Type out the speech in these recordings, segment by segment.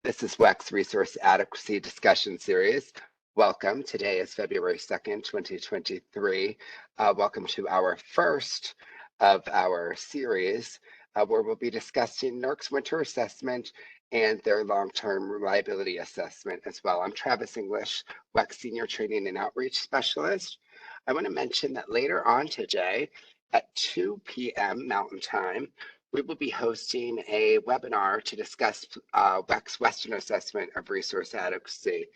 This is WECC's Resource Adequacy Discussion Series. Welcome. Today is February 2nd, 2023. Welcome to our first of our series where we'll be discussing NERC's winter assessment and their long-term reliability assessment as well. I'm Travis English, WECC Senior Training and Outreach Specialist. I want to mention that later on today at 2 p.m. Mountain Time, we will be hosting a webinar to discuss WECC's Western Assessment of Resource Adequacy.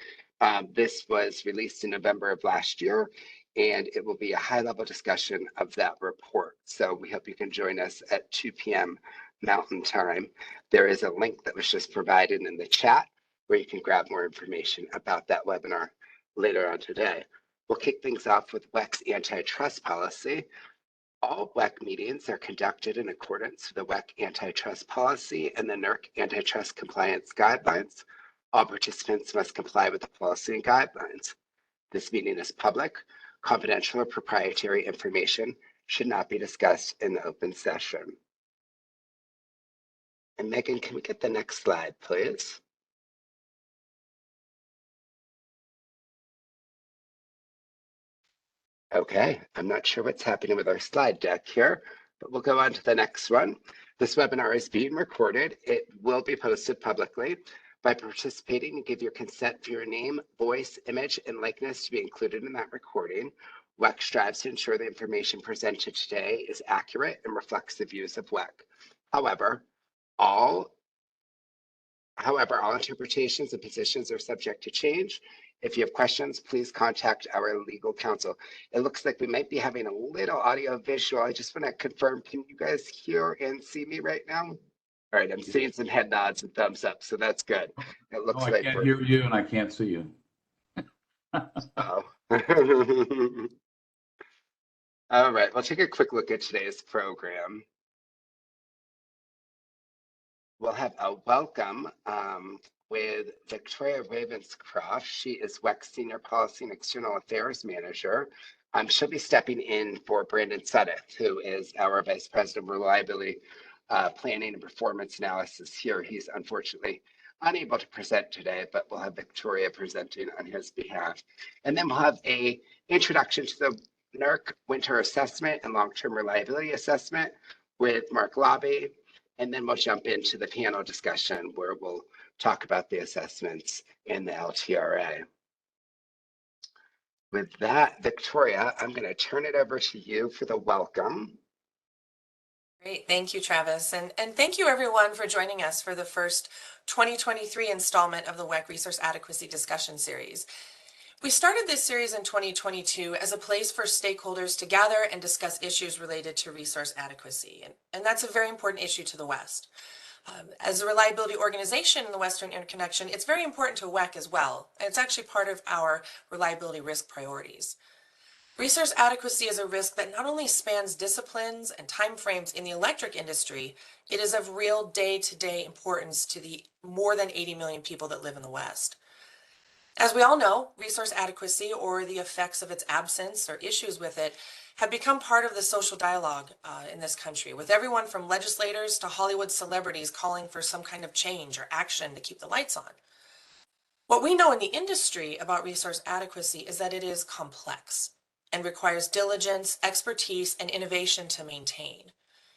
This was released in November of last year, and it will be a high-level discussion of that report. So we hope you can join us at 2 p.m. Mountain Time. There is a link that was just provided in the chat where you can grab more information about that webinar later on today. We'll kick things off with WECC's antitrust policy. All WECC meetings are conducted in accordance with the WECC antitrust policy and the NERC antitrust compliance guidelines. All participants must comply with the policy and guidelines. This meeting is public. Confidential or proprietary information should not be discussed in the open session. And Megan, can we get the next slide, please? Okay, I'm not sure what's happening with our slide deck here, but we'll go on to the next one. This webinar is being recorded. It will be posted publicly. By participating, you give your consent for your name, voice, image, and likeness to be included in that recording. WECC strives to ensure the information presented today is accurate and reflects the views of WECC. However, all interpretations and positions are subject to change. If you have questions, please contact our legal counsel. It looks like we might be having a little audio visual. I just want to confirm, can you guys hear and see me right now? All right, I'm seeing some head nods and thumbs up, so that's good. It looks like I can't hear you and I can't see you. Oh. All right, we'll take a quick look at today's program. We'll have a welcome with Victoria Ravenscroft. She is WECC Senior Policy and External Affairs Manager. She'll be stepping in for Branden Sudduth, who is our Vice President of Reliability Planning and Performance Analysis here. He's unfortunately unable to present today, but we'll have Victoria presenting on his behalf. And then we'll have an introduction to the NERC Winter Assessment and Long-Term Reliability Assessment with Mark Lauby. And then we'll jump into the panel discussion where we'll talk about the assessments in the LTRA. With that, Victoria, I'm going to turn it over to you for the welcome. Great, thank you, Travis. And thank you everyone for joining us for the first 2023 installment of the WECC Resource Adequacy Discussion Series. We started this series in 2022 as a place for stakeholders to gather and discuss issues related to resource adequacy. And that's a very important issue to the West. As a reliability organization in the Western Interconnection, it's very important to WECC as well. And it's actually part of our reliability risk priorities. Resource adequacy is a risk that not only spans disciplines and timeframes in the electric industry, it is of real day-to-day importance to the more than 80 million people that live in the West. As we all know, resource adequacy, or the effects of its absence or issues with it, have become part of the social dialogue in this country, with everyone from legislators to Hollywood celebrities calling for some kind of change or action to keep the lights on. What we know in the industry about resource adequacy is that it is complex and requires diligence, expertise, and innovation to maintain.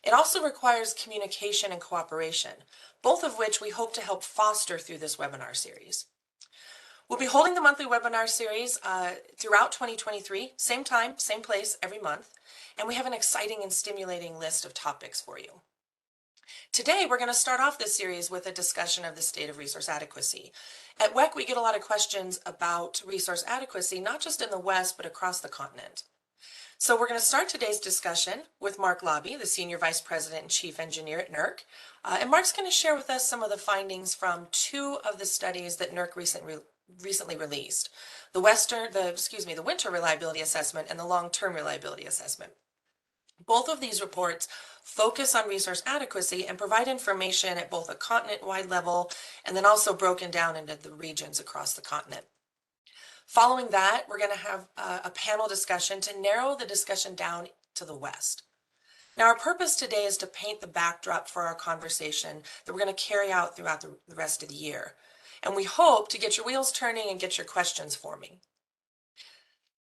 It also requires communication and cooperation, both of which we hope to help foster through this webinar series. We'll be holding the monthly webinar series throughout 2023, same time, same place, every month, and we have an exciting and stimulating list of topics for you. Today, we're going to start off this series with a discussion of the state of resource adequacy. At WECC, we get a lot of questions about resource adequacy, not just in the West, but across the continent. So we're going to start today's discussion with Mark Lauby, the Senior Vice President and Chief Engineer at NERC. And Mark's going to share with us some of the findings from two of the studies that NERC recently released, the Winter Reliability Assessment and the Long-Term Reliability Assessment. Both of these reports focus on resource adequacy and provide information at both a continent-wide level and then also broken down into the regions across the continent. Following that, we're going to have a panel discussion to narrow the discussion down to the West. Now, our purpose today is to paint the backdrop for our conversation that we're going to carry out throughout the rest of the year. And we hope to get your wheels turning and get your questions forming.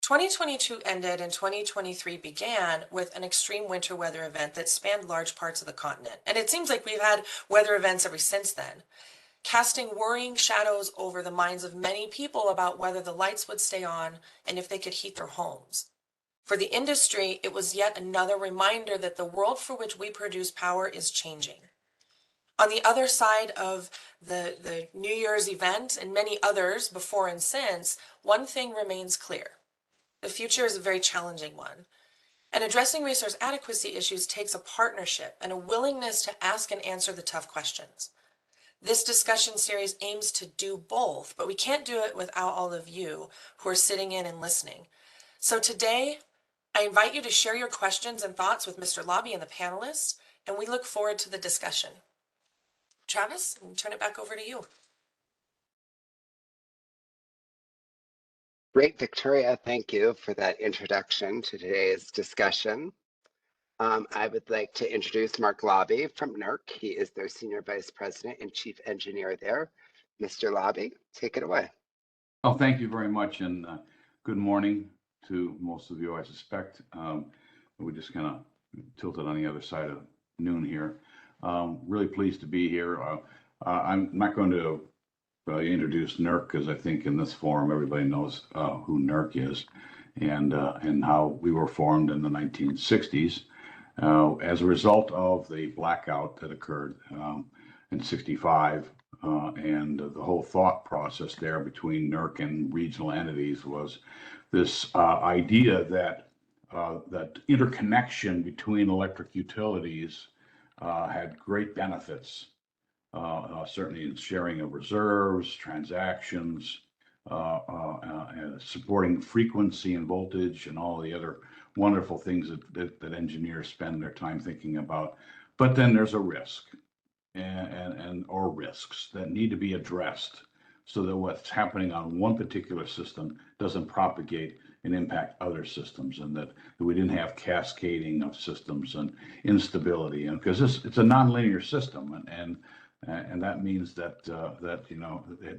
2022 ended and 2023 began with an extreme winter weather event that spanned large parts of the continent. And it seems like we've had weather events ever since then, casting worrying shadows over the minds of many people about whether the lights would stay on and if they could heat their homes. For the industry, it was yet another reminder that the world for which we produce power is changing. On the other side of the New Year's event and many others before and since, one thing remains clear. The future is a very challenging one. And addressing resource adequacy issues takes a partnership and a willingness to ask and answer the tough questions. This discussion series aims to do both, but we can't do it without all of you who are sitting in and listening. So today, I invite you to share your questions and thoughts with Mr. Lauby and the panelists, and we look forward to the discussion. Travis, I'll turn it back over to you. Great, Victoria. Thank you for that introduction to today's discussion. I would like to introduce Mark Lauby from NERC. He is their Senior Vice President and Chief Engineer there. Mr. Lauby, take it away. Oh, thank you very much, and good morning to most of you, I suspect. We just kind of tilted on the other side of noon here. Really pleased to be here. I'm not going to introduce NERC because I think in this forum everybody knows who NERC is and how we were formed in the 1960s. As a result of the blackout that occurred in '65, and the whole thought process there between NERC and regional entities was this idea that that interconnection between electric utilities had great benefits, certainly in sharing of reserves, transactions, supporting frequency and voltage and all the other wonderful things that engineers spend their time thinking about. But then there's a risk or risks that need to be addressed so that what's happening on one particular system doesn't propagate and impact other systems, and that we didn't have cascading of systems and instability. And because it's a nonlinear system, and that means that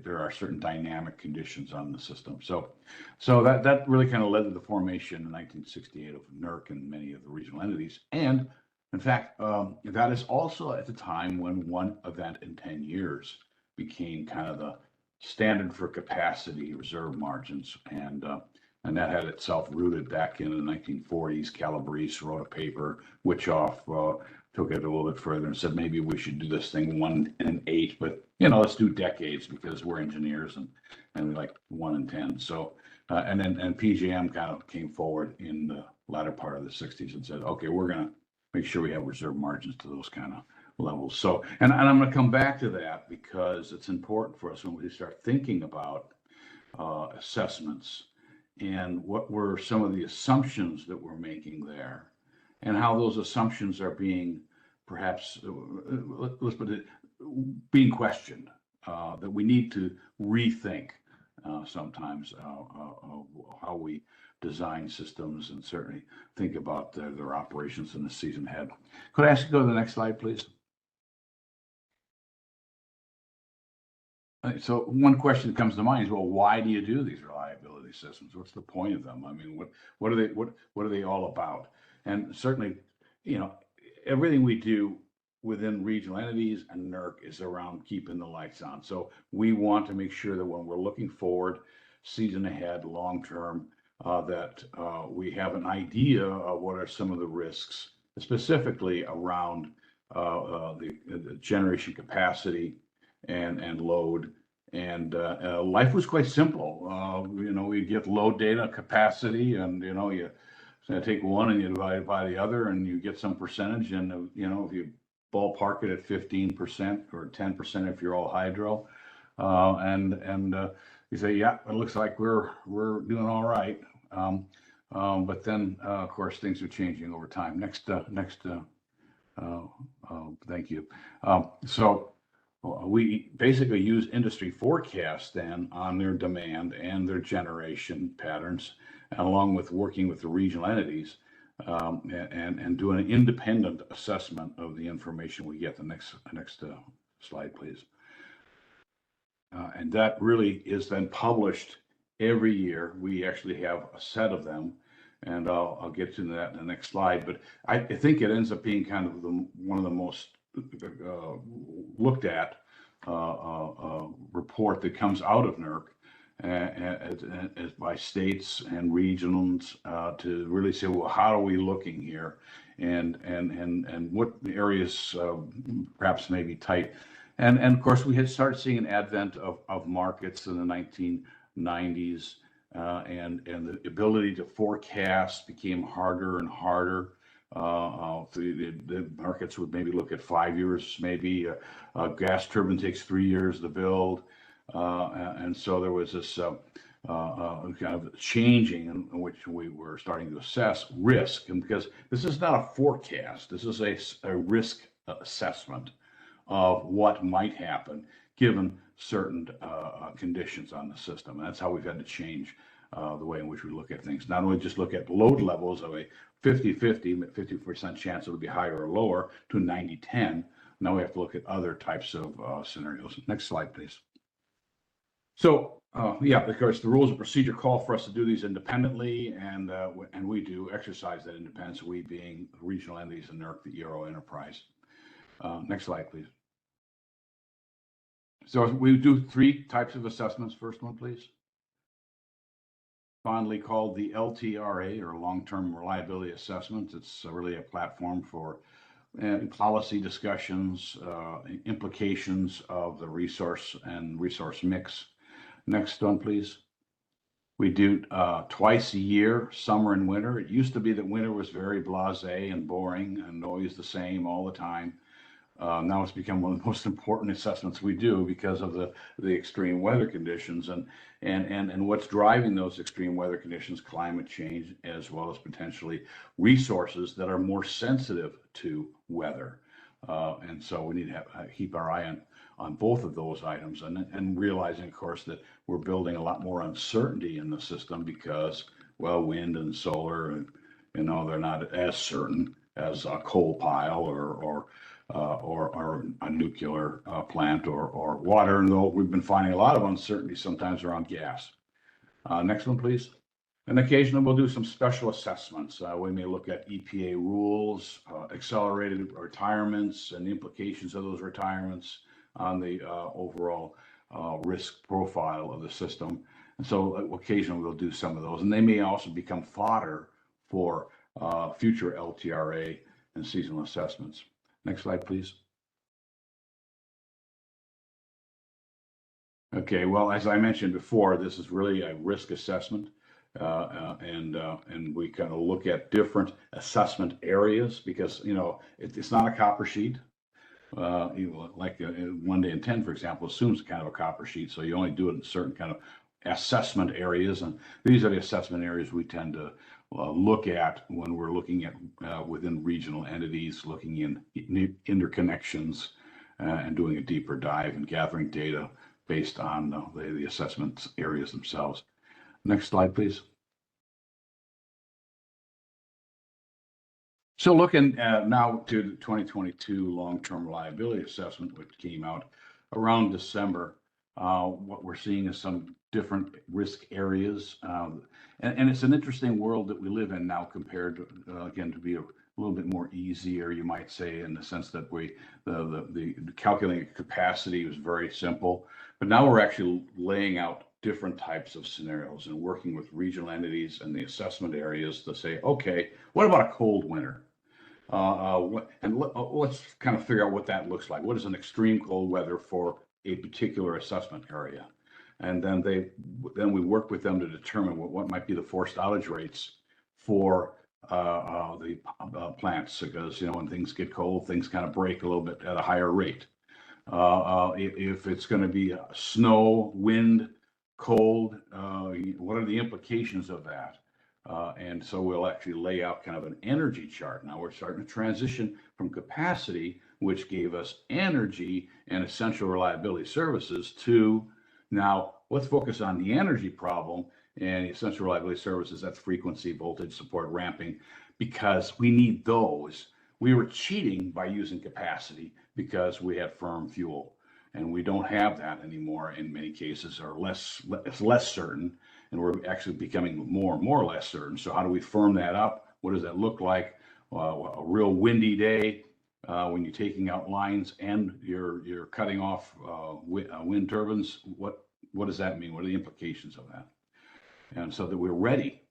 there are certain dynamic conditions on the system. So that really kind of led to the formation in 1968 of NERC and many of the regional entities. And in fact, that is also at the time when one event in 10 years became kind of the standard for capacity reserve margins, and that had itself rooted back in the 1940s. Calabrese wrote a paper, Witchoff took it a little bit further and said maybe we should do this thing 1 in 8, but let's do decades because we're engineers and we like 1 in 10. So and PJM kind of came forward in the latter part of the 60s and said, okay, we're going to make sure we have reserve margins to those kind of levels. So and I'm going to come back to that because it's important for us when we start thinking about assessments and what were some of the assumptions that we're making there, and how those assumptions are being perhaps, let's put it, being questioned, that we need to rethink sometimes how we design systems and certainly think about their operations in the season ahead. Could I ask you to go to the next slide, please? So one question that comes to mind is, well, why do you do these reliability systems? What's the point of them? I mean, what are they all about? And certainly, everything we do within regional entities and NERC is around keeping the lights on. So we want to make sure that when we're looking forward, season ahead, long term, that we have an idea of what are some of the risks, specifically around the generation capacity and load. And life was quite simple. We get load data, capacity, and you take one and you divide it by the other, and you get some percentage. And if you ballpark it at 15% or 10% if you're all hydro, and you say, yeah, it looks like we're doing all right. But then, of course, things are changing over time. Next, thank you. So we basically use industry forecasts then on their demand and their generation patterns, along with working with the regional entities, and doing an independent assessment of the information we get. The next slide, please. And that really is then published every year. We actually have a set of them, and I'll get to that in the next slide. But I think it ends up being kind of one of the most looked at report that comes out of NERC as by states and regions to really say, well, how are we looking here, and what areas perhaps may be tight. And of course, we had started seeing an advent of markets in the 1990s, and the ability to forecast became harder and harder. The markets would maybe look at 5 years, maybe a gas turbine takes 3 years to build. And so there was this kind of changing in which we were starting to assess risk. And because this is not a forecast, this is a risk assessment of what might happen given certain conditions on the system. And that's how we've had to change the way in which we look at things. Not only just look at load levels of a 50% chance it'll be higher or lower to 90-10. Now we have to look at other types of scenarios. Next slide, please. So yeah, of course, the rules of procedure call for us to do these independently, and we do exercise that independence, we being regional entities and NERC, the ERO enterprise. Next slide, please. So we do 3 types of assessments. First one, please. Fondly called the LTRA, or long-term reliability assessment. It's really a platform for policy discussions, implications of the resource and resource mix. Next one, please. We do twice a year, summer and winter. It used to be that winter was very blasé and boring and always the same all the time. Now it's become one of the most important assessments we do because of the extreme weather conditions and what's driving those extreme weather conditions, climate change, as well as potentially resources that are more sensitive to weather. And so we need to keep our eye on both of those items, and realizing, of course, that we're building a lot more uncertainty in the system because, well, wind and solar, they're not as certain as a coal pile or a nuclear plant or water, and though we've been finding a lot of uncertainty sometimes around gas. Next one, please. And occasionally we'll do some special assessments. We may look at EPA rules, accelerated retirements, and the implications of those retirements on the overall risk profile of the system. And so occasionally we'll do some of those, and they may also become fodder for future LTRA and seasonal assessments. Next slide, please. Okay, well, as I mentioned before, this is really a risk assessment, and we kind of look at different assessment areas because, it's not a copper sheet. Like 1 day in 10, for example, assumes kind of a copper sheet, so you only do it in certain kind of assessment areas, and these are the assessment areas we tend to look at when we're looking at within regional entities, looking in interconnections, and doing a deeper dive and gathering data based on the assessment areas themselves. Next slide, please. So looking now to the 2022 long-term reliability assessment, which came out around December, what we're seeing is some different risk areas. And it's an interesting world that we live in now compared to, again, to be a little bit more easier, you might say, in the sense that the calculating capacity was very simple. But now we're actually laying out different types of scenarios and working with regional entities and the assessment areas to say, okay, what about a cold winter? Let's kind of figure out what that looks like. What is an extreme cold weather for a particular assessment area? And then we work with them to determine what might be the forced outage rates for the plants, because when things get cold, things kind of break a little bit at a higher rate. If it's going to be snow, wind, cold, what are the implications of that? And so we'll actually lay out kind of an energy chart. Now we're starting to transition from capacity, which gave us energy and essential reliability services, to now let's focus on the energy problem and the essential reliability services. That's frequency, voltage, support, ramping, because we need those. We were cheating by using capacity because we had firm fuel. And we don't have that anymore in many cases, or it's less certain, and we're actually becoming more and more less certain. So how do we firm that up? What does that look like? A real windy day when you're taking out lines and you're cutting off wind turbines. What does that mean? What are the implications of that? And so that we're ready.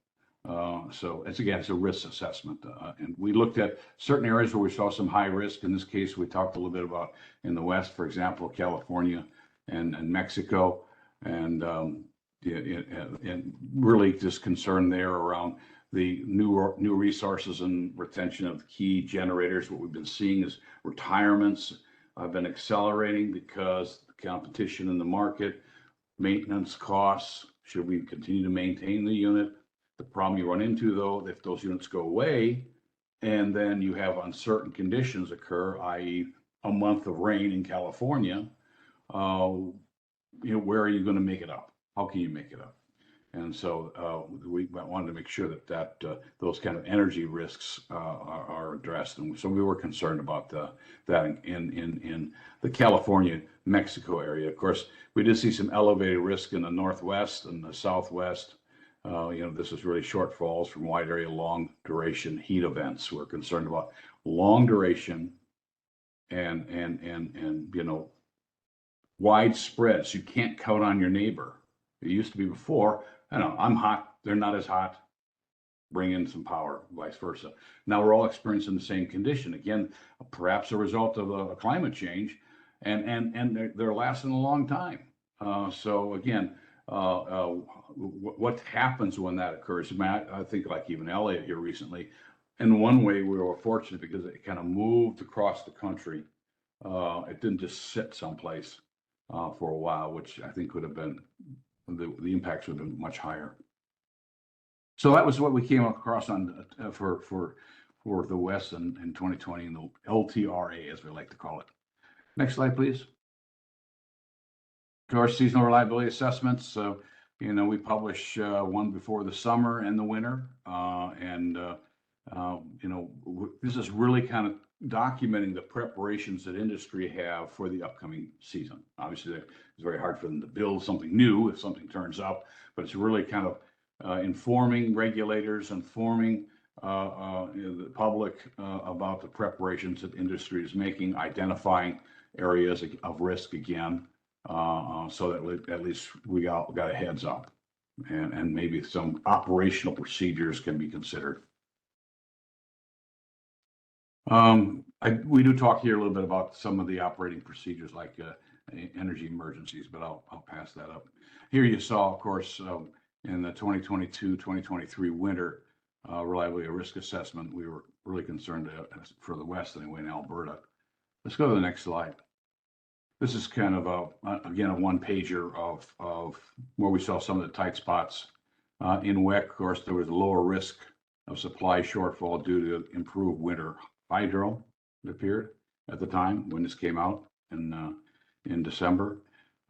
So it's a risk assessment. And we looked at certain areas where we saw some high risk. In this case, we talked a little bit about in the West, for example, California and Mexico, and really just concern there around the new resources and retention of key generators. What we've been seeing is retirements have been accelerating because the competition in the market, maintenance costs. Should we continue to maintain the unit? The problem you run into, though, if those units go away and then you have uncertain conditions occur, i.e. a month of rain in California, where are you going to make it up? How can you make it up? And so we wanted to make sure that those kind of energy risks are addressed. And so we were concerned about that in the California, Mexico area. Of course, we did see some elevated risk in the Northwest and the Southwest. This is really shortfalls from wide area, long duration heat events. We're concerned about long duration and widespread. So you can't count on your neighbor. It used to be before, I'm hot, they're not as hot, bring in some power, vice versa. Now we're all experiencing the same condition. Again, perhaps a result of a climate change, and they're lasting a long time. So again, what happens when that occurs? I think like even Elliot here recently, in one way we were fortunate because it kind of moved across the country. It didn't just sit someplace for a while, which I think would have been, the impacts would have been much higher. So that was what we came across on for the West in 2020, in the LTRA, as we like to call it. Next slide, please. Of course, seasonal reliability assessments. So, we publish one before the summer and the winter. This is really kind of documenting the preparations that industry have for the upcoming season. Obviously, it's very hard for them to build something new if something turns up, but it's really kind of informing regulators, informing the public about the preparations that industry is making, identifying areas of risk again, so that at least we got a heads up, and maybe some operational procedures can be considered. We do talk here a little bit about some of the operating procedures like energy emergencies, but I'll pass that up. Here you saw, of course, in the 2022-2023 winter reliability risk assessment, we were really concerned for the West anyway, in Alberta. Let's go to the next slide. This is kind of again a one-pager of where we saw some of the tight spots. In WECC, of course, there was a lower risk of supply shortfall due to improved winter hydro, it appeared at the time when this came out in December,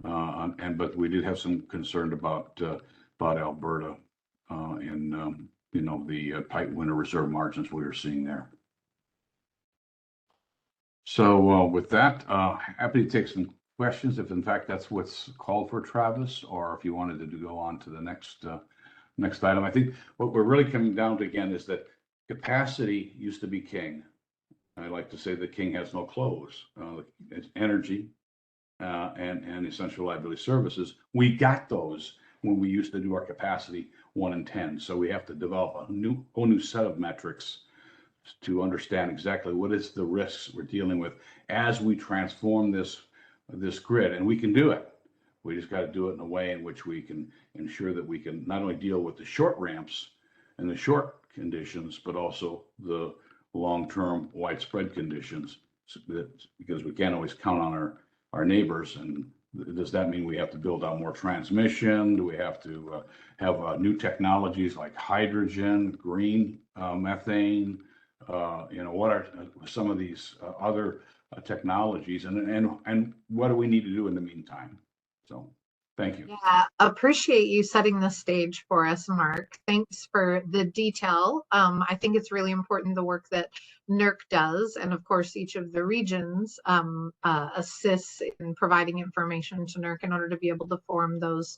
but we did have some concern about Alberta and the tight winter reserve margins we were seeing there. So with that, happy to take some questions if in fact that's what's called for, Travis, or if you wanted to go on to the next item. I think what we're really coming down to again is that capacity used to be king. I like to say the king has no clothes. It's energy and essential reliability services. We got those when we used to do our capacity 1 in 10. So we have to develop a whole new set of metrics to understand exactly what is the risks we're dealing with as we transform this grid. And we can do it. We just got to do it in a way in which we can ensure that we can not only deal with the short ramps and the short conditions, but also the long-term widespread conditions, because we can't always count on our neighbors. And does that mean we have to build out more transmission? Do we have to have new technologies like hydrogen, green methane? What are some of these other technologies, and what do we need to do in the meantime? So Thank you. Yeah, appreciate you setting the stage for us, Mark. Thanks for the detail. I think it's really important the work that NERC does, and of course each of the regions assists in providing information to NERC in order to be able to form those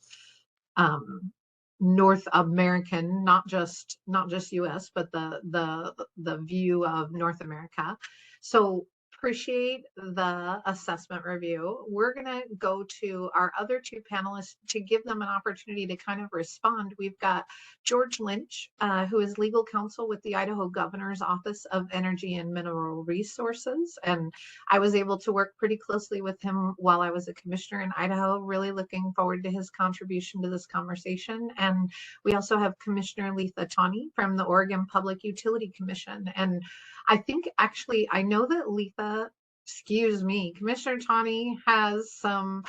North American, not just US, but the view of North America. So appreciate the assessment review. We're going to go to our other two panelists to give them an opportunity to kind of respond. We've got George Lynch, who is legal counsel with the Idaho Governor's Office of Energy and Mineral Resources. And I was able to work pretty closely with him while I was a commissioner in Idaho, really looking forward to his contribution to this conversation. And we also have Commissioner Letha Tawney from the Oregon Public Utility Commission. And I think actually, I know that Letha, excuse me, Commissioner Tawney has some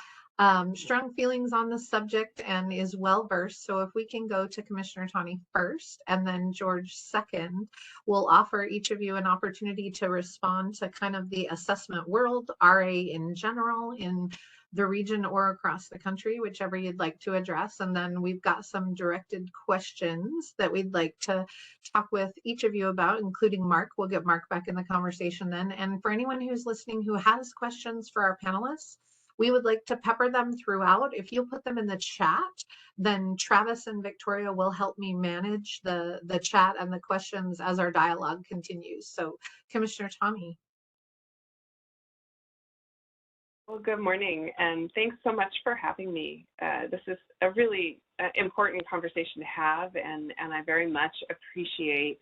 strong feelings on the subject and is well versed. So if we can go to Commissioner Tawney first and then George second, we'll offer each of you an opportunity to respond to kind of the assessment world, RA in general, in the region or across the country, whichever you'd like to address. And then we've got some directed questions that we'd like to talk with each of you about, including Mark. We'll get Mark back in the conversation then. And for anyone who's listening who has questions for our panelists, we would like to pepper them throughout. If you'll put them in the chat, then Travis and Victoria will help me manage the chat and the questions as our dialogue continues. So Commissioner Tawney. Well, good morning, and thanks so much for having me. This is a really important conversation to have, and I very much appreciate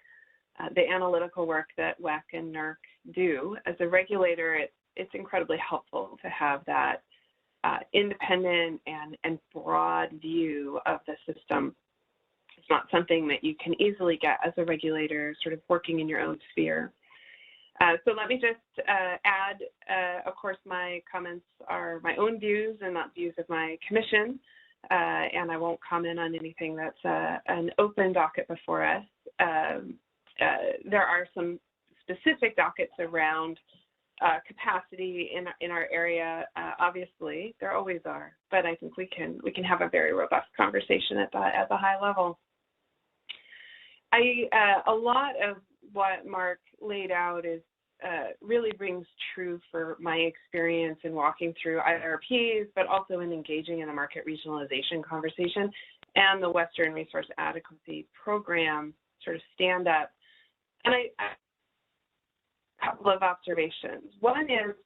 the analytical work that WECC and NERC do. As a regulator, it's incredibly helpful to have that independent and broad view of the system. It's not something that you can easily get as a regulator, sort of working in your own sphere. So let me just add, of course, my comments are my own views and not views of my commission, and I won't comment on anything that's an open docket before us. There are some specific dockets around capacity in our area. Obviously, there always are, but I think we can have a very robust conversation at the high level. A lot of what Mark laid out is really rings true for my experience in walking through IRPs, but also in engaging in the market regionalization conversation and the Western Resource Adequacy Program sort of stand up. And a couple of observations. One is,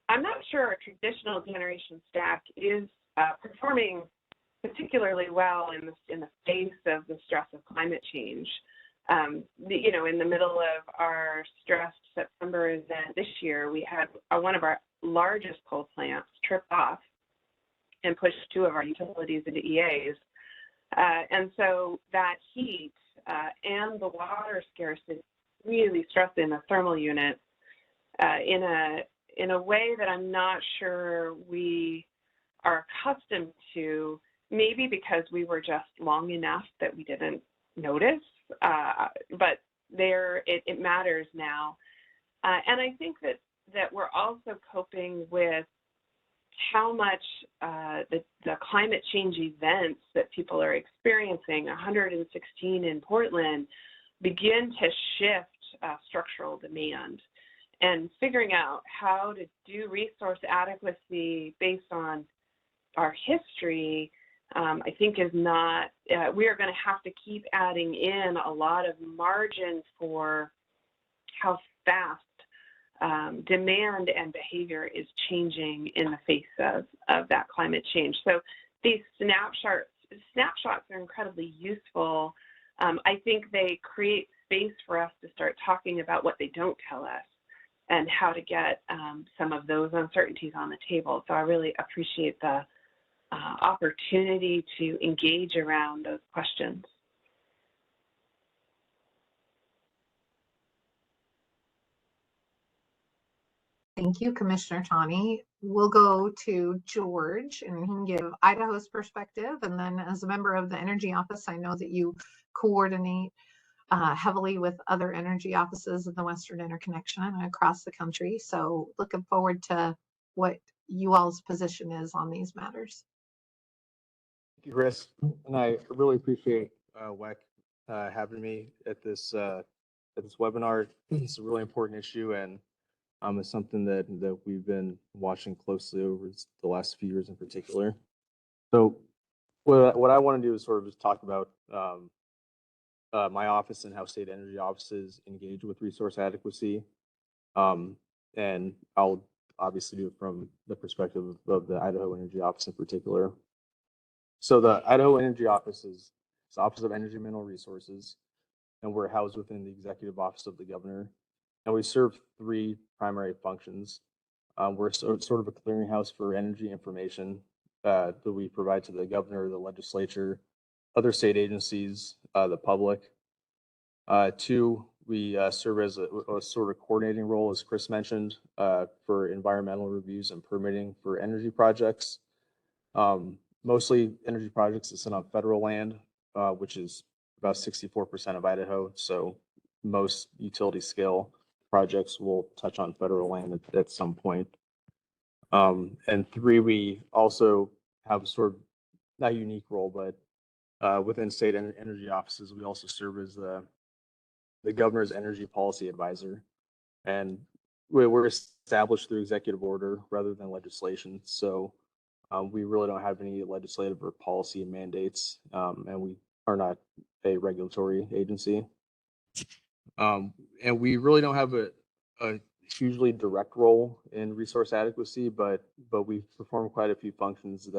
I'm not sure a traditional generation stack is performing particularly well in the face of the stress of climate change. In the middle of our stressed September event this year, we had one of our largest coal plants trip off and push two of our utilities into EAs. And so that heat and the water scarcity really stressing the thermal unit in a way that I'm not sure we are accustomed to, maybe because we were just long enough that we didn't notice. But it matters now. And I think that we're also coping with how much the climate change events that people are experiencing, 116 in Portland, begin to shift structural demand. And figuring out how to do resource adequacy based on our history, I think is not, we are going to have to keep adding in a lot of margin for how fast demand and behavior is changing in the face of that climate change. So these snapshots are incredibly useful. I think they create space for us to start talking about what they don't tell us and how to get some of those uncertainties on the table. So I really appreciate the opportunity to engage around those questions. Thank you, Commissioner Tawney. We'll go to George, and he can give Idaho's perspective. And then as a member of the Energy Office, I know that you coordinate heavily with other energy offices in the Western Interconnection and across the country. So looking forward to what you all's position is on these matters. you, Chris. And I really appreciate WECC having me at this webinar. It's a really important issue, and it's something that we've been watching closely over the last few years in particular. So what I want to do is sort of just talk about my office and how state energy offices engage with resource adequacy. And I'll obviously do it from the perspective of the Idaho Energy Office in particular. So the Idaho Energy Office is the Office of Energy and Mineral Resources, and we're housed within the Executive Office of the Governor. And we serve three primary functions. We're sort of a clearinghouse for energy information that we provide to the governor, the legislature, other state agencies, the public. Two, we serve as a sort of coordinating role, as Chris mentioned, for environmental reviews and permitting for energy projects. Mostly energy projects that sit on federal land, which is about 64% of Idaho. So most utility scale projects will touch on federal land at some point. And three, we also have sort of not a unique role, but within state energy offices, we also serve as the governor's energy policy advisor. And we're established through executive order rather than legislation. So we really don't have any legislative or policy mandates, and we are not a regulatory agency. And we really don't have a hugely direct role in resource adequacy, but we perform quite a few functions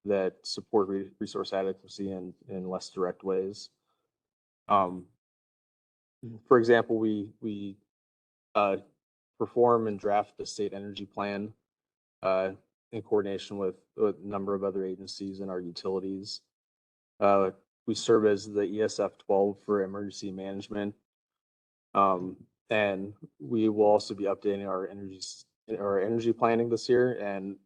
that support resource adequacy in less direct ways. For example, we perform and draft the state energy plan in coordination with a number of other agencies and our utilities. We serve as the ESF 12 for emergency management. And we will also be updating our energy planning this year, and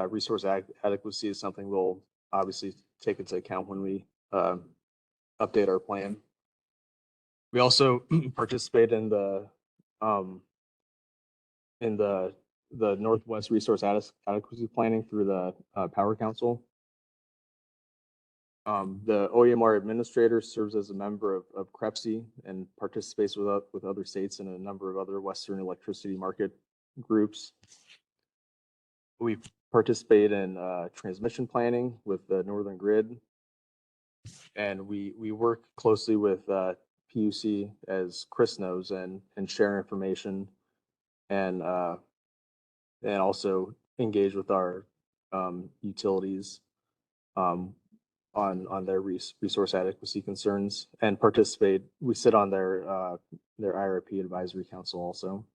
resource adequacy is something we'll obviously take into account when we update our plan. We also participate in the Northwest Resource Adequacy Planning through the Power Council. The OEMR administrator serves as a member of CREPC and participates with other states and a number of other Western electricity market groups. We participate in transmission planning with the Northern Grid, and we work closely with PUC, as Chris knows, and share information, and also engage with our utilities on their resource adequacy concerns, and participate. We sit on their IRP advisory council also.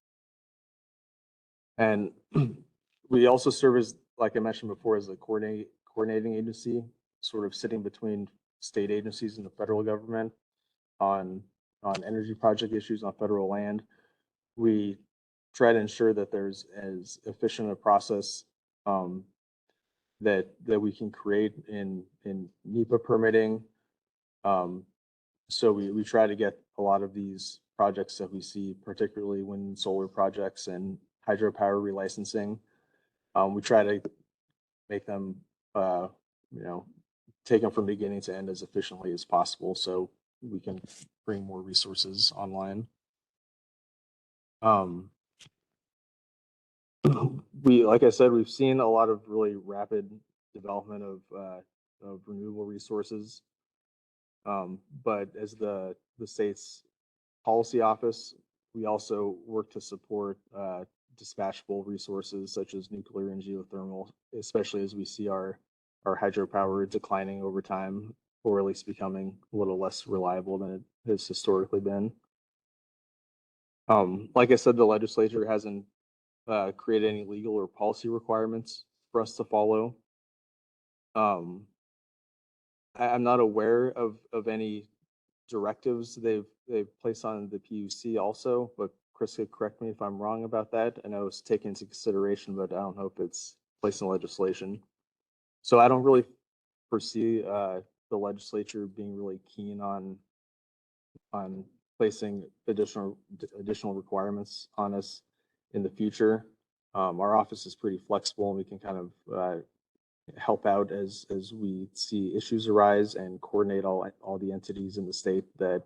And we also serve as, like I mentioned before, as a coordinating agency, sort of sitting between state agencies and the federal government on energy project issues on federal land. We try to ensure that there's as efficient a process that we can create in NEPA permitting. So we try to get a lot of these projects that we see, particularly wind and solar projects and hydropower relicensing. We try to make them, take them from beginning to end as efficiently as possible, so we can bring more resources online. Like I said, we've seen a lot of really rapid development of renewable resources. But as the state's policy office, we also work to support dispatchable resources such as nuclear and geothermal, especially as we see our hydropower declining over time, or at least becoming a little less reliable than it has historically been. Like I said, the legislature hasn't create any legal or policy requirements for us to follow. I'm not aware of any directives they've placed on the PUC also, but Chris could correct me if I'm wrong about that. I know it's taken into consideration, but I don't know if it's placed in legislation. So I don't really foresee the legislature being really keen on placing additional requirements on us in the future. Our office is pretty flexible, and we can kind of help out as we see issues arise and coordinate all the entities in the state that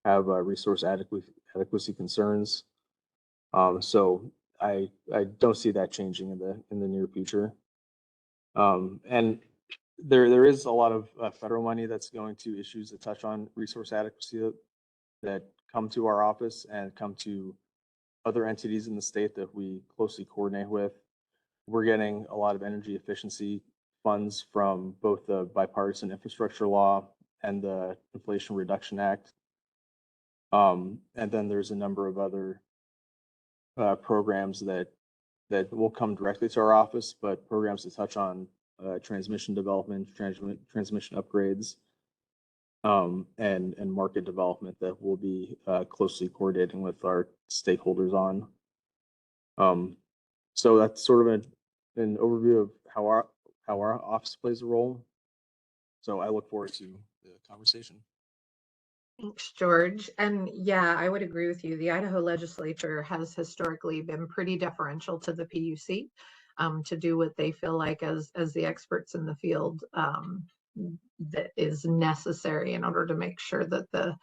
have resource adequacy concerns. So I don't see that changing in the near future. And there is a lot of federal money that's going to issues that touch on resource adequacy that come to our office and come to other entities in the state that we closely coordinate with. We're getting a lot of energy efficiency funds from both the bipartisan infrastructure law and the Inflation Reduction Act. And then there's a number of other programs that will come directly to our office, but programs that touch on transmission development, transmission upgrades, and market development that we'll be closely coordinating with our stakeholders on. So that's sort of an overview of how our office plays a role. So I look forward to the conversation. Thanks, George. And yeah, I would agree with you. The Idaho legislature has historically been pretty deferential to the PUC to do what they feel like as the experts in the field that is necessary in order to make sure that the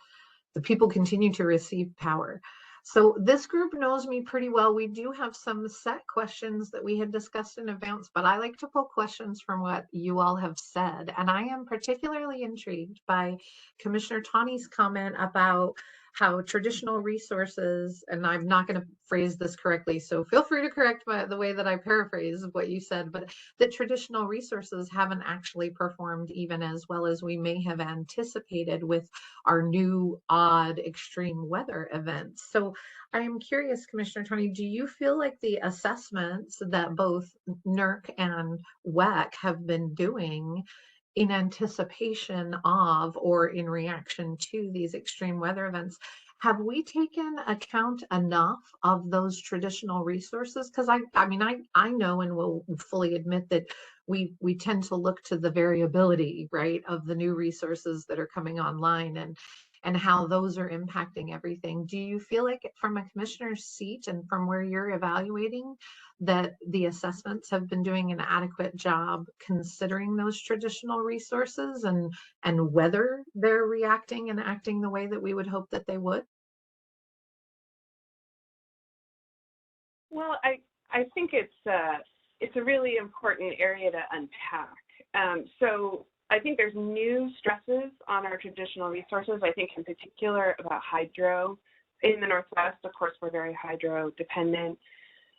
people continue to receive power. So this group knows me pretty well. We do have some set questions that we had discussed in advance, but I like to pull questions from what you all have said. And I am particularly intrigued by Commissioner Tawney's comment about how traditional resources, and I'm not going to phrase this correctly, so feel free to correct the way that I paraphrase what you said, but that traditional resources haven't actually performed even as well as we may have anticipated with our new odd extreme weather events. So I am curious, Commissioner Tawney, do you feel like the assessments that both NERC and WECC have been doing in anticipation of or in reaction to these extreme weather events, have we taken account enough of those traditional resources? Because I mean, I know and will fully admit that we tend to look to the variability, right, of the new resources that are coming online and how those are impacting everything. Do you feel like from a commissioner's seat and from where you're evaluating that the assessments have been doing an adequate job considering those traditional resources and whether they're reacting and acting the way that we would hope that they would? Well, I think it's a really important area to unpack. So I think there's new stresses on our traditional resources. I think in particular about hydro. In the Northwest, of course, we're very hydro dependent.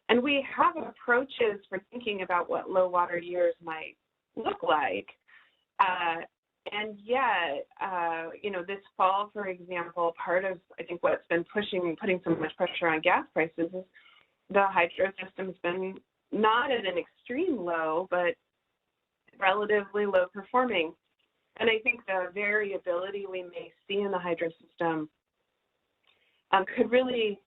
And we have approaches for thinking about what low water years might look like. And yet, this fall, for example, part of, I think, what's been putting so much pressure on gas prices is the hydro system's been not at an extreme low, but relatively low performing. And I think the variability we may see in the hydro system could really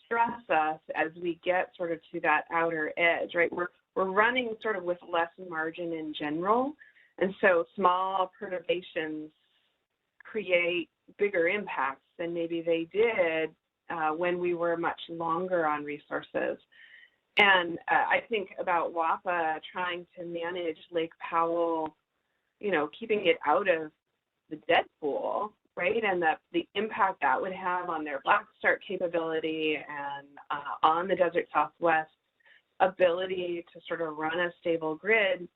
stress us as we get sort of to that outer edge, right? We're running sort of with less margin in general. And so small perturbations create bigger impacts than maybe they did when we were much longer on resources. And I think about WAPA trying to manage Lake Powell, keeping it out of the dead pool, right? And the impact that would have on their black start capability and on the Desert Southwest ability to sort of run a stable grid,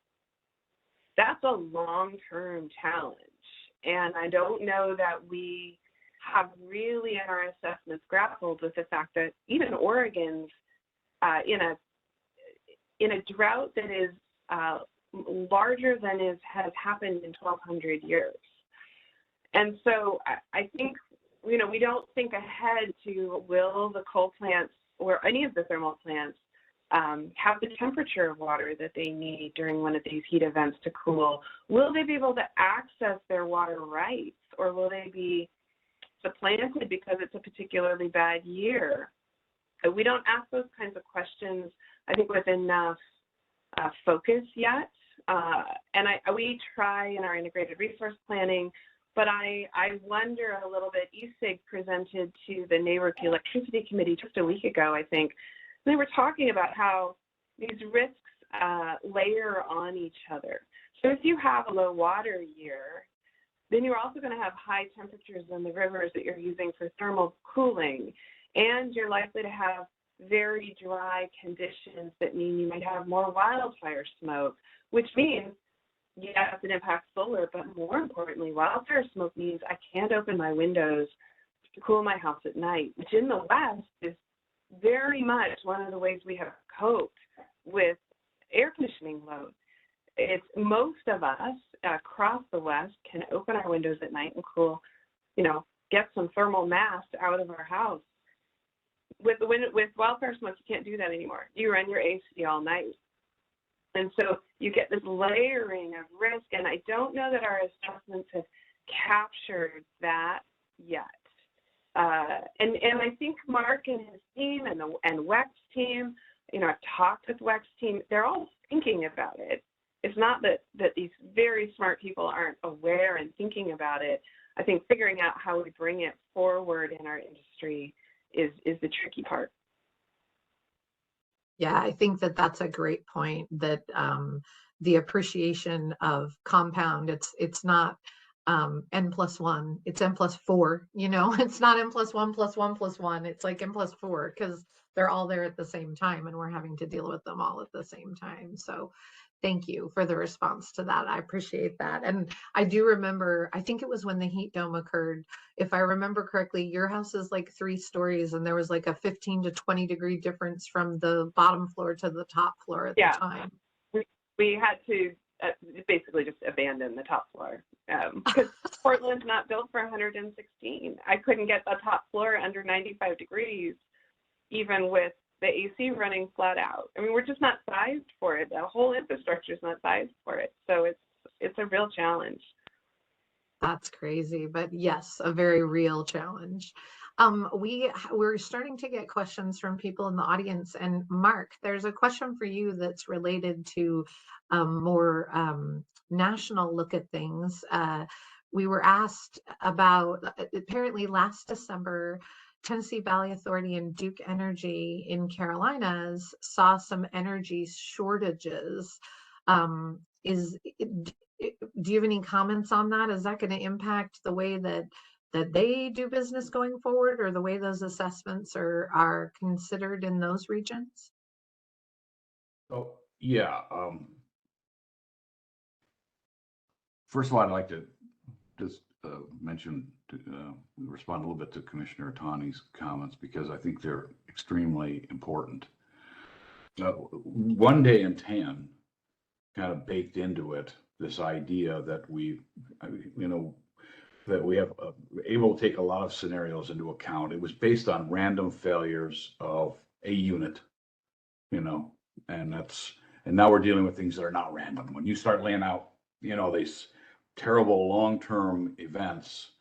that's a long-term challenge. And I don't know that we have really in our assessments grappled with the fact that even Oregon's in a drought that is larger than has happened in 1,200 years. And so I think, we don't think ahead to will the coal plants or any of the thermal plants have the temperature of water that they need during one of these heat events to cool. Will they be able to access their water rights, or will they be supplanted because it's a particularly bad year? So we don't ask those kinds of questions, I think, with enough focus yet. And we try in our integrated resource planning, but I wonder a little bit. ESIG presented to the NERC Electricity Committee just a week ago, I think. They were talking about how these risks layer on each other. So if you have a low water year, then you're also going to have high temperatures in the rivers that you're using for thermal cooling, and you're likely to have very dry conditions that mean you might have more wildfire smoke, which means, yes, it impacts solar, but more importantly, wildfire smoke means I can't open my windows to cool my house at night, which in the West is very much one of the ways we have coped with air conditioning load. It's most of us across the West can open our windows at night and cool, get some thermal mass out of our house. With wildfire smoke, you can't do that anymore. You run your AC all night. And so you get this layering of risk, and I don't know that our assessments have captured that yet. And I think Mark and his team and WECC's team, I've talked with WECC's team, they're all thinking about it. It's not that these very smart people aren't aware and thinking about it. I think figuring out how we bring it forward in our industry is the tricky part. Yeah, I think that's a great point, that the appreciation of compound, it's not n+1, it's n+4, it's not n+1 plus 1 plus 1, it's like n+4, because they're all there at the same time and we're having to deal with them all at the same time. So thank you for the response to that. I appreciate that. And I do remember, I think it was when the heat dome occurred, if I remember correctly, your house is like 3 stories and there was like a 15 to 20 degree difference from the bottom floor to the top floor at the time. We had to basically just abandon the top floor because Portland's not built for 116. I couldn't get the top floor under 95 degrees, even with the AC running flat out. I mean, we're just not sized for it. The whole infrastructure is not sized for it. So it's a real challenge. That's crazy, but yes, a very real challenge. We're starting to get questions from people in the audience, and Mark, there's a question for you that's related to more national look at things. We were asked about, apparently last December, Tennessee Valley Authority and Duke Energy in Carolinas saw some energy shortages. Do you have any comments on that? Is that going to impact the way that they do business going forward, or the way those assessments are considered in those regions? Oh, yeah. First of all, I'd like to just mention, respond a little bit to Commissioner Tawney's comments, because I think they're extremely important. 1 day in 10 kind of baked into it this idea that we have able to take a lot of scenarios into account. It was based on random failures of a unit, and now we're dealing with things that are not random. When you start laying out, these terrible long-term events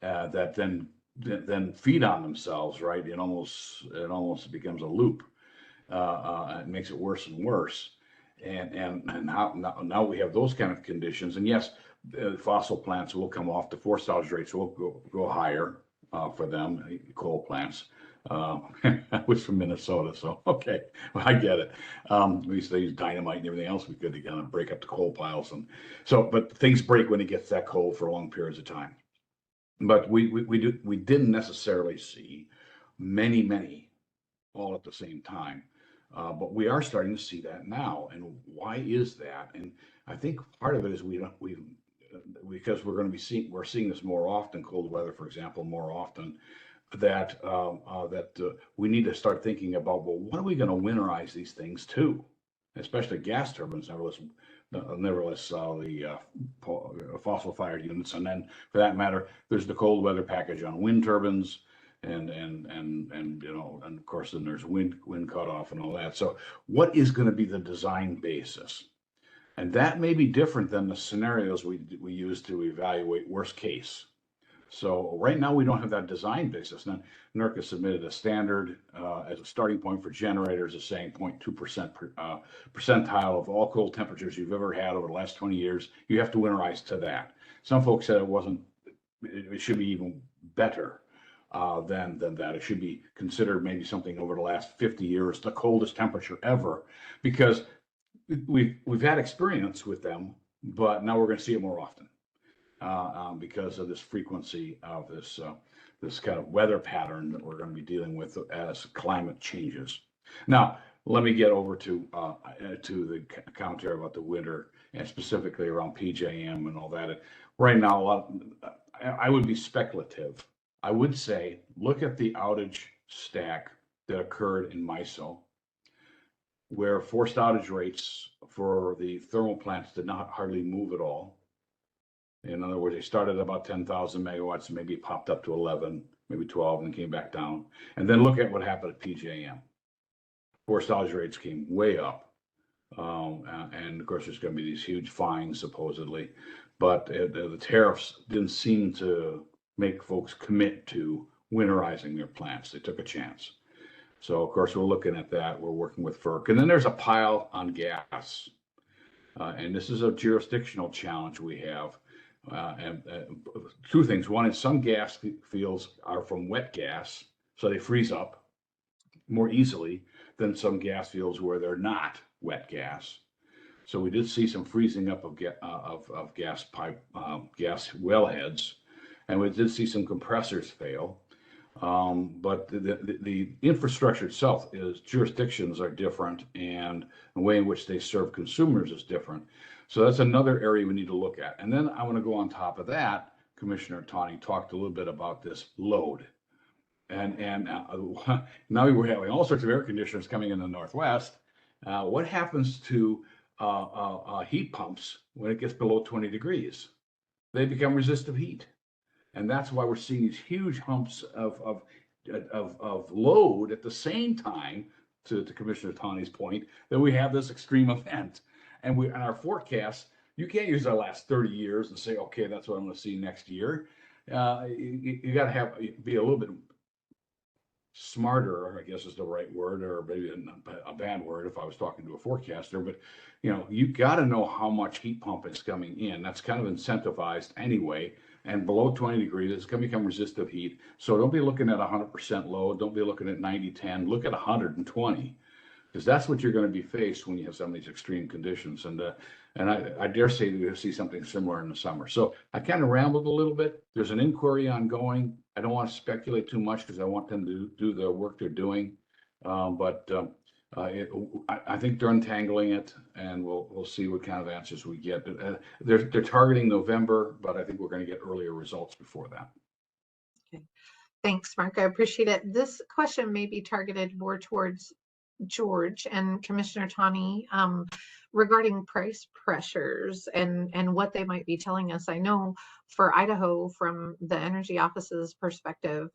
that then feed on themselves, right? It almost becomes a loop. It makes it worse and worse. And now we have those kind of conditions. And yes, fossil plants will come off. The forced outage rates will go higher for them. Coal plants. I was from Minnesota, so okay, well, I get it. We used to use dynamite and everything else we could to kind of break up the coal piles, but things break when it gets that cold for long periods of time. But we didn't necessarily see many all at the same time. But we are starting to see that now. And why is that? And I think part of it is because we're seeing this more often, cold weather, for example, more often, that we need to start thinking about, well, what are we going to winterize these things to? Especially gas turbines, nevertheless the fossil fired units. And then for that matter, there's the cold weather package on wind turbines. And of course, then there's wind cutoff and all that. So what is going to be the design basis? And that may be different than the scenarios we use to evaluate worst case. So right now we don't have that design basis. Now, NERC has submitted a standard as a starting point for generators of saying 0.2% percentile of all cold temperatures you've ever had over the last 20 years. You have to winterize to that. Some folks said it should be even better than that. It should be considered maybe something over the last 50 years, the coldest temperature ever, because we've had experience with them, but now we're going to see it more often because of this frequency of this kind of weather pattern that we're going to be dealing with as climate changes. Now, let me get over to the commentary about the winter and specifically around PJM and all that. Right now, I would be speculative. I would say, look at the outage stack that occurred in MISO, where forced outage rates for the thermal plants did not hardly move at all. In other words, they started at about 10,000 megawatts, maybe popped up to 11, maybe 12, and came back down. And then look at what happened at PJM. Forced outage rates came way up. And of course, there's going to be these huge fines, supposedly. But the tariffs didn't seem to make folks commit to winterizing their plants. They took a chance. So, of course, we're looking at that. We're working with FERC. And then there's a pile on gas. And this is a jurisdictional challenge we have. And two things. One is some gas fields are from wet gas, so they freeze up more easily than some gas fields where they're not wet gas. So we did see some freezing up of gas pipe, gas wellheads, and we did see some compressors fail. But the infrastructure itself jurisdictions are different, and the way in which they serve consumers is different. So that's another area we need to look at. And then I want to go on top of that. Commissioner Tawney talked a little bit about this load. And now we're having all sorts of air conditioners coming in the Northwest. What happens to heat pumps when it gets below 20 degrees? They become resistive heat. And that's why we're seeing these huge humps of load at the same time, to Commissioner Tawney's point, that we have this extreme event. And in our forecast, you can't use our last 30 years and say, okay, that's what I'm going to see next year. You got to be a little bit smarter, I guess is the right word, or maybe a bad word if I was talking to a forecaster. But you got to know how much heat pump is coming in. That's kind of incentivized anyway. And below 20 degrees, it's going to become resistive heat. So don't be looking at 100% load. Don't be looking at 90-10. Look at 120, because that's what you're going to be faced when you have some of these extreme conditions. And I dare say we'll see something similar in the summer. So I kind of rambled a little bit. There's an inquiry ongoing. I don't want to speculate too much because I want them to do the work they're doing. I think they're untangling it, and we'll see what kind of answers we get. They're targeting November, but I think we're going to get earlier results before that. Okay. Thanks, Mark. I appreciate it. This question may be targeted more towards George and Commissioner Tawney regarding price pressures and what they might be telling us. I know for Idaho, from the Energy Office's perspective,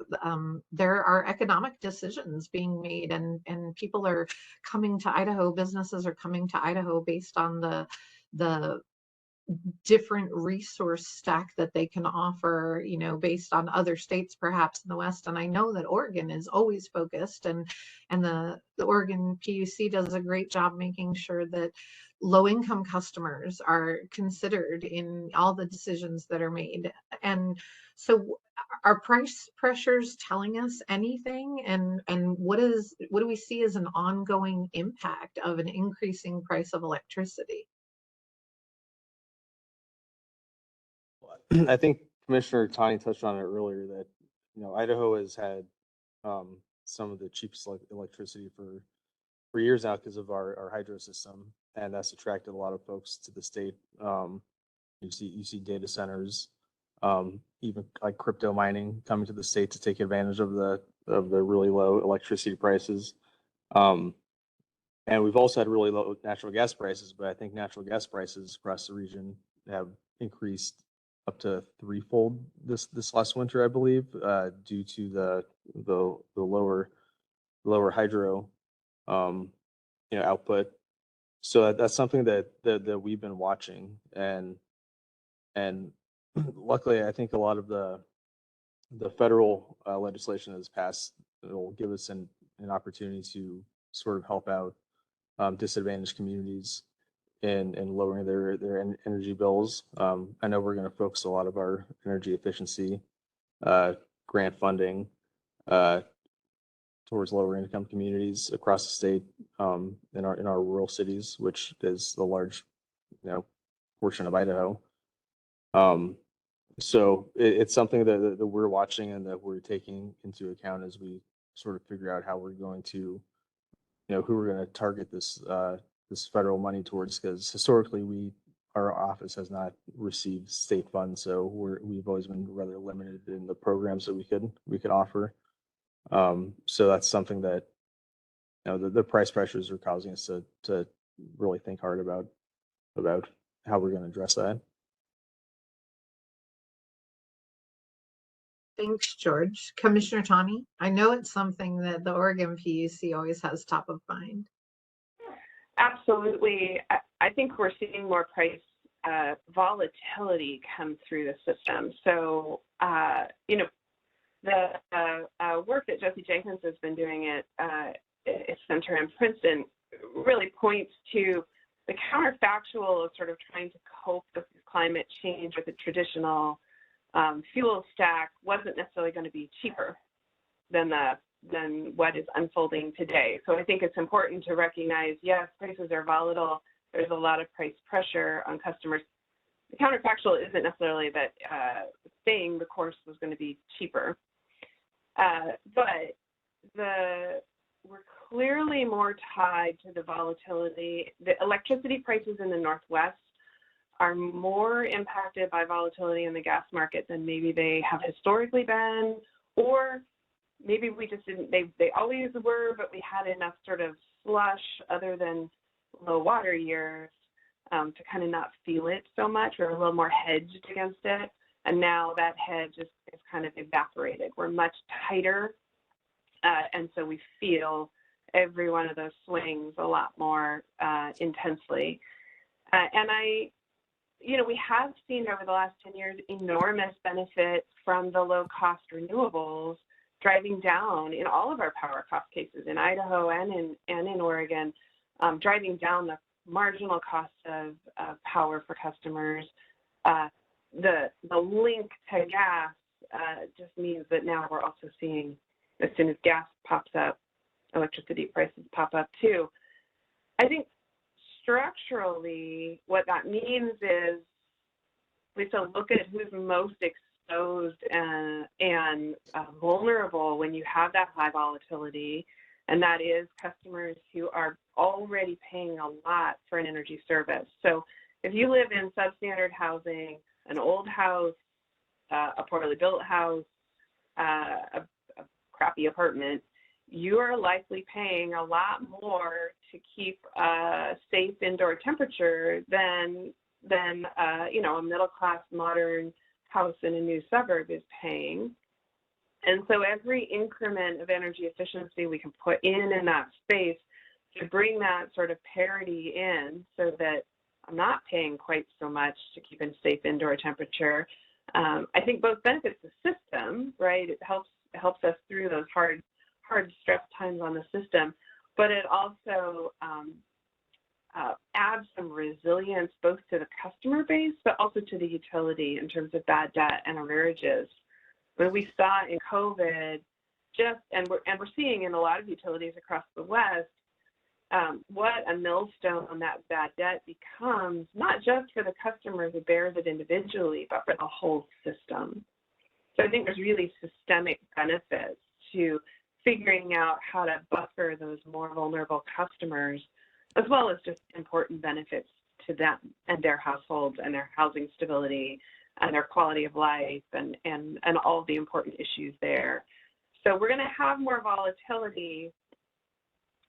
there are economic decisions being made, and people are coming to Idaho. Businesses are coming to Idaho based on the different resource stack that they can offer, based on other states perhaps in the West. And I know that Oregon is always focused, and the Oregon PUC does a great job making sure that low income customers are considered in all the decisions that are made. And so are price pressures telling us anything? And what do we see as an ongoing impact of an increasing price of electricity? I think Commissioner Tawney touched on it earlier that, Idaho has had some of the cheapest electricity for years now because of our hydro system, and that's attracted a lot of folks to the state. You see data centers, even like crypto mining coming to the state to take advantage of the really low electricity prices. And we've also had really low natural gas prices, but I think natural gas prices across the region have increased up to threefold this last winter, I believe, due to the lower hydro output. So that's something that we've been watching, and luckily I think a lot of the federal legislation that's passed will give us an opportunity to sort of help out disadvantaged communities in lowering their energy bills. I know we're going to focus a lot of our energy efficiency grant funding towards lower income communities across the state, in our rural cities, which is the large, portion of Idaho. So it's something that we're watching and that we're taking into account as we sort of figure out how we're going to, who we're going to target this federal money towards, because historically our office has not received state funds, so we've always been rather limited in the programs that we could offer. So that's something that, the price pressures are causing us to really think hard about how we're going to address that. Thanks, George. Commissioner Tawney, I know it's something that the Oregon PUC always has top of mind. Absolutely. I think we're seeing more price volatility come through the system. So, the work that Jesse Jenkins has been doing at its center in Princeton really points to the counterfactual of sort of trying to cope with climate change with a traditional fuel stack wasn't necessarily going to be cheaper than what is unfolding today. So I think it's important to recognize, yes, prices are volatile. There's a lot of price pressure on customers. The counterfactual isn't necessarily that staying the course was going to be cheaper. But we're clearly more tied to the volatility. The electricity prices in the Northwest are more impacted by volatility in the gas market than maybe they have historically been, or maybe we just didn't, they always were, but we had enough sort of slush other than low water years to kind of not feel it so much. We're a little more hedged against it. And now that hedge is kind of evaporated. We're much tighter. And so we feel every one of those swings a lot more intensely. And we have seen over the last 10 years enormous benefit from the low cost renewables driving down in all of our power cost cases in Idaho and in Oregon, driving down the marginal cost of power for customers. The link to gas just means that now we're also seeing, as soon as gas pops up, electricity prices pop up too. I think structurally, what that means is we have to look at who's most exposed and vulnerable when you have that high volatility, and that is customers who are already paying a lot for an energy service. So if you live in substandard housing, an old house, a poorly built house, a crappy apartment, you are likely paying a lot more to keep a safe indoor temperature than a middle-class modern house in a new suburb is paying. And so every increment of energy efficiency we can put in that space to bring that sort of parity in so that I'm not paying quite so much to keep a safe indoor temperature, I think both benefits the system, right? It helps us through those hard stress times on the system, but it also adds some resilience both to the customer base, but also to the utility in terms of bad debt and arrearages. When we saw in COVID, and we're seeing in a lot of utilities across the West, what a millstone that bad debt becomes, not just for the customer who bears it individually, but for the whole system. So I think there's really systemic benefits to figuring out how to buffer those more vulnerable customers, as well as just important benefits to them and their households and their housing stability and their quality of life and all of the important issues there. So we're going to have more volatility.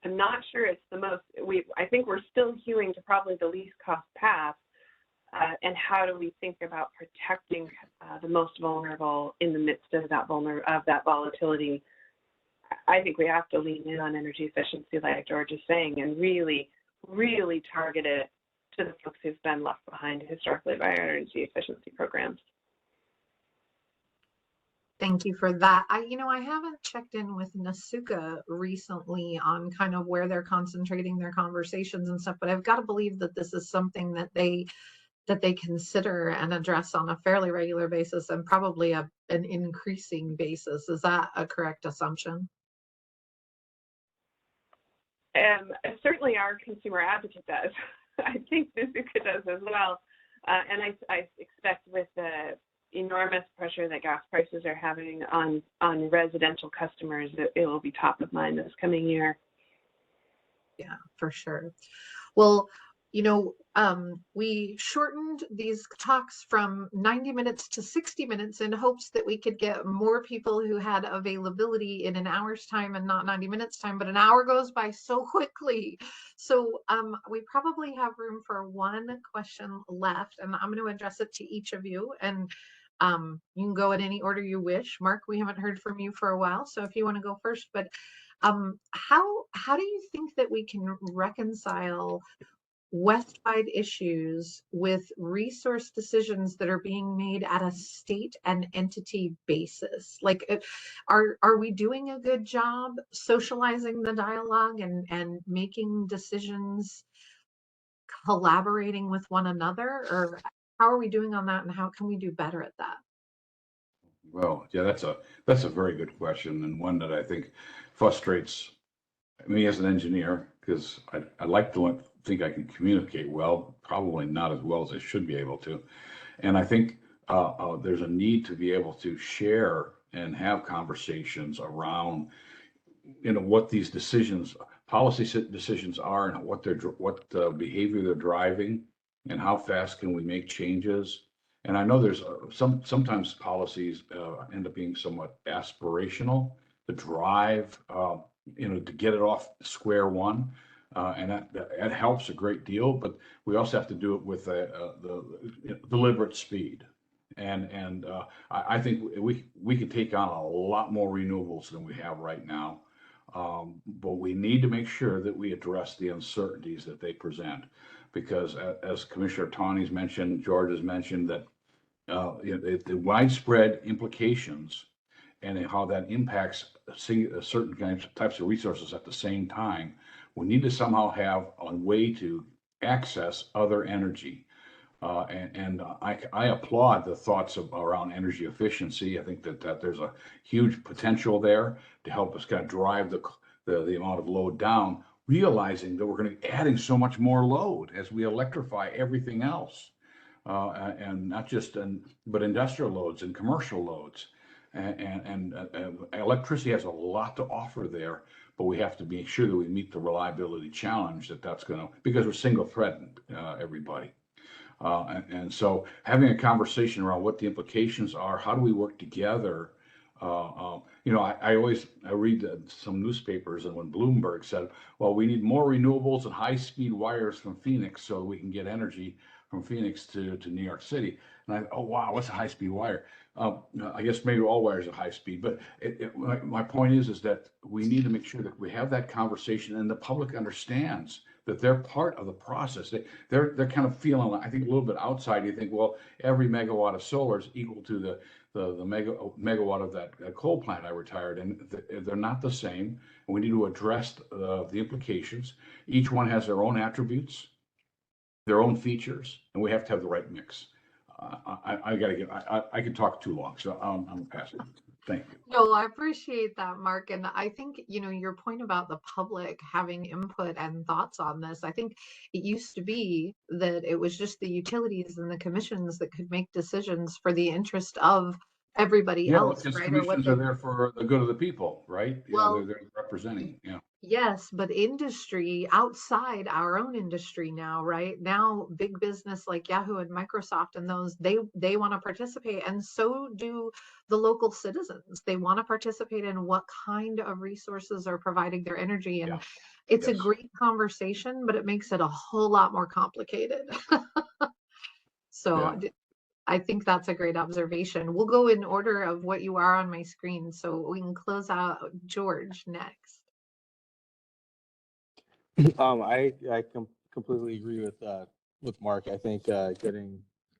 I'm not sure it's the most, I think we're still hewing to probably the least cost path. And how do we think about protecting the most vulnerable in the midst of that volatility? I think we have to lean in on energy efficiency, like George is saying, and really, really target it to the folks who've been left behind historically by our energy efficiency programs. Thank you for that. I haven't checked in with Nasuka recently on kind of where they're concentrating their conversations and stuff, but I've got to believe that this is something that they consider and address on a fairly regular basis and probably an increasing basis. Is that a correct assumption? Certainly our consumer advocate does. I think Sudduth does as well. And I expect with the enormous pressure that gas prices are having on residential customers, it will be top of mind this coming year. Yeah, for sure. Well, you know, we shortened these talks from 90 minutes to 60 minutes in hopes that we could get more people who had availability in an hour's time and not 90 minutes time, but an hour goes by so quickly. So we probably have room for one question left, and I'm going to address it to each of you. And you can go in any order you wish. Mark, we haven't heard from you for a while, so if you want to go first, but how do you think that we can reconcile West-wide issues with resource decisions that are being made at a state and entity basis? Like, are we doing a good job socializing the dialogue and making decisions, collaborating with one another, or how are we doing on that, and how can we do better at that? Well, yeah, that's a very good question, and one that I think frustrates me as an engineer, because I like to think I can communicate well, probably not as well as I should be able to. And I think there's a need to be able to share and have conversations around, what these decisions, policy decisions are, and what behavior they're driving, and how fast can we make changes. And I know there's sometimes policies end up being somewhat aspirational to drive, to get it off square one. And that helps a great deal, but we also have to do it with the deliberate speed. And I think we can take on a lot more renewables than we have right now. But we need to make sure that we address the uncertainties that they present, because as Commissioner Tawney's mentioned, George has mentioned, that the widespread implications and how that impacts certain types of resources at the same time. We need to somehow have a way to access other energy. And I applaud the thoughts around energy efficiency. I think that there's a huge potential there to help us kind of drive the amount of load down, realizing that we're going to be adding so much more load as we electrify everything else. And not just but industrial loads and commercial loads. And electricity has a lot to offer there, but we have to make sure that we meet the reliability challenge that's going to, because we're single threaded, everybody. And so having a conversation around what the implications are, how do we work together? I read some newspapers, and when Bloomberg said, well, we need more renewables and high-speed wires from Phoenix so we can get energy from Phoenix to New York City. And oh, wow, what's a high-speed wire? I guess maybe all wires are high speed, but my point is that we need to make sure that we have that conversation and the public understands that they're part of the process. They're kind of feeling, I think, a little bit outside. You think, well, every megawatt of solar is equal to the megawatt of that coal plant I retired, and they're not the same. And we need to address the implications. Each one has their own attributes, their own features, and we have to have the right mix. I could talk too long, so I'm passing. Thank you. No, I appreciate that, Mark. And I think, your point about the public having input and thoughts on this, I think it used to be that it was just the utilities and the commissions that could make decisions for the interest of everybody else, because right? commissions are there for the good of the people, right? Well, they're representing, yes, but industry outside our own industry now, right? Now, big business like Yahoo and Microsoft and those, they want to participate, and so do the local citizens. They want to participate in what kind of resources are providing their energy. And it's a great conversation, but it makes it a whole lot more complicated. So I think that's a great observation. We'll go in order of what you are on my screen, so we can close out George next. I completely agree with Mark. I think getting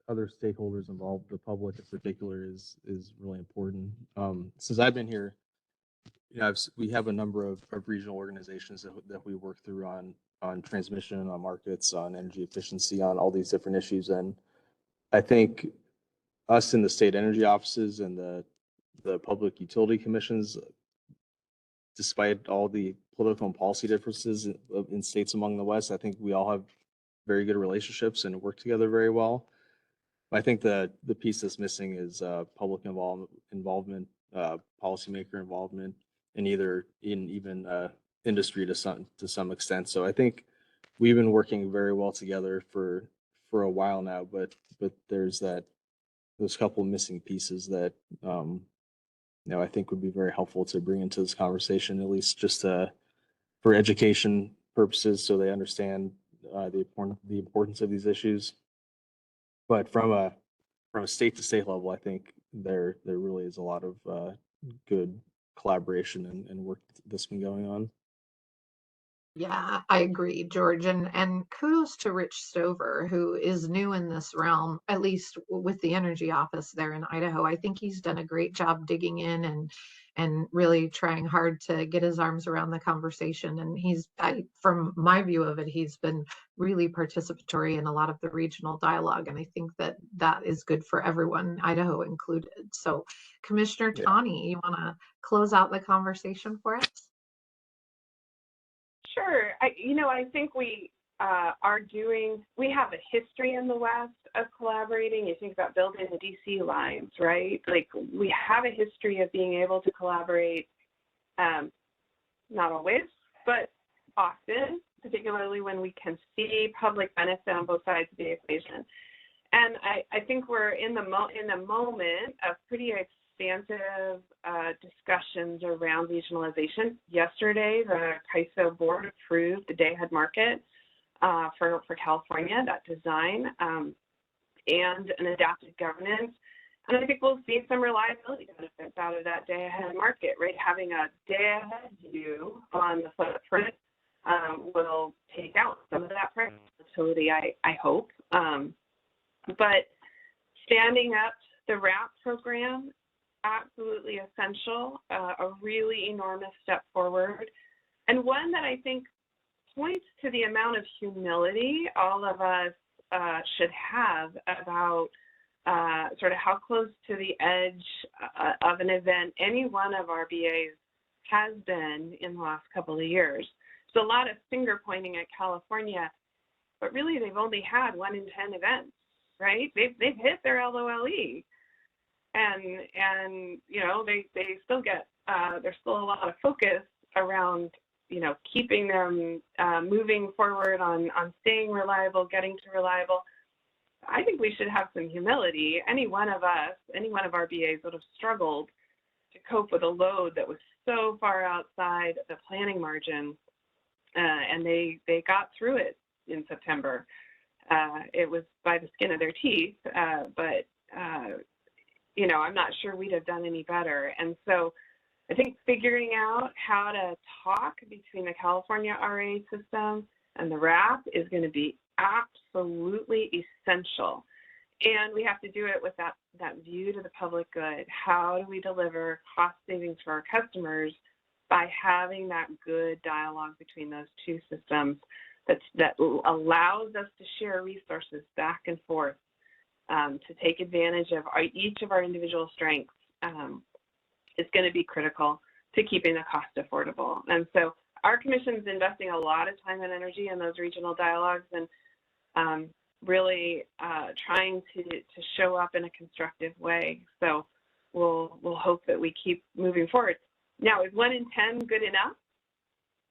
other stakeholders involved, the public in particular, is really important. Since I've been here, we have a number of regional organizations that we work through on transmission, on markets, on energy efficiency, on all these different issues. And I think us in the state energy offices and the public utility commissions, despite all the political and policy differences in states among the West, I think we all have very good relationships and work together very well. I think the piece that's missing is public involvement, policymaker involvement, and even industry to some extent. So I think we've been working very well together for a while now, but there's those couple missing pieces that I think would be very helpful to bring into this conversation, at least just for education purposes, so they understand the importance of these issues. But from a state to state level, I think there really is a lot of good collaboration and work that's been going on. Yeah, I agree, George, and kudos to Rich Stover, who is new in this realm, at least with the energy office there in Idaho. I think he's done a great job digging in and really trying hard to get his arms around the conversation. And from my view of it, he's been really participatory in a lot of the regional dialogue, and I think that is good for everyone, Idaho included. So, Commissioner Tawney, you want to close out the conversation for us? Sure. I think we we have a history in the West of collaborating. You think about building the DC lines, right? Like, we have a history of being able to collaborate, not always, but often, particularly when we can see public benefit on both sides of the equation. And I think we're in the moment of pretty expansive discussions around regionalization. Yesterday, the CAISO board approved the day-ahead market for California, that design, and an adaptive governance. And I think we'll see some reliability benefits out of that day-ahead market, right? Having a day-ahead view on the footprint will take out some of that price volatility, I hope. But standing up the WRAP program, absolutely essential, a really enormous step forward, and one that I think points to the amount of humility all of us should have about sort of how close to the edge of an event any one of our BAs has been in the last couple of years. So a lot of finger pointing at California, but really they've only had 1 in 10 events, right? They've hit their LOLE. And they still get there's still a lot of focus around keeping them moving forward on staying reliable, getting to reliable. I think we should have some humility. Any one of our BAs would have struggled to cope with a load that was so far outside the planning margin, and they got through it in September. It was by the skin of their teeth, but I'm not sure we'd have done any better. And so I think figuring out how to talk between the California RA system and the WRAP is going to be absolutely essential. And we have to do it with that view to the public good. How do we deliver cost savings for our customers by having that good dialogue between those two systems that allows us to share resources back and forth, to take advantage of each of our individual strengths, is going to be critical to keeping the cost affordable. And so our commission is investing a lot of time and energy in those regional dialogues, and really trying to show up in a constructive way. So we'll hope that we keep moving forward. Now, is 1 in 10 good enough?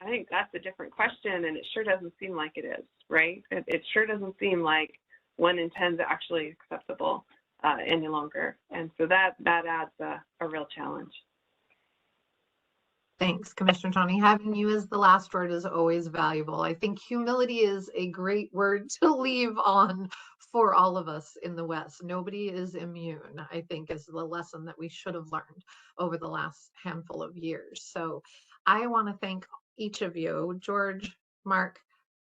I think that's a different question, and it sure doesn't seem like it is, right? It sure doesn't seem like 1 in 10 is actually acceptable any longer. And so that adds a real challenge. Thanks, Commissioner Tawney. Having you as the last word is always valuable. I think humility is a great word to leave on for all of us in the West. Nobody is immune, I think, is the lesson that we should have learned over the last handful of years. So I want to thank each of you, George, Mark,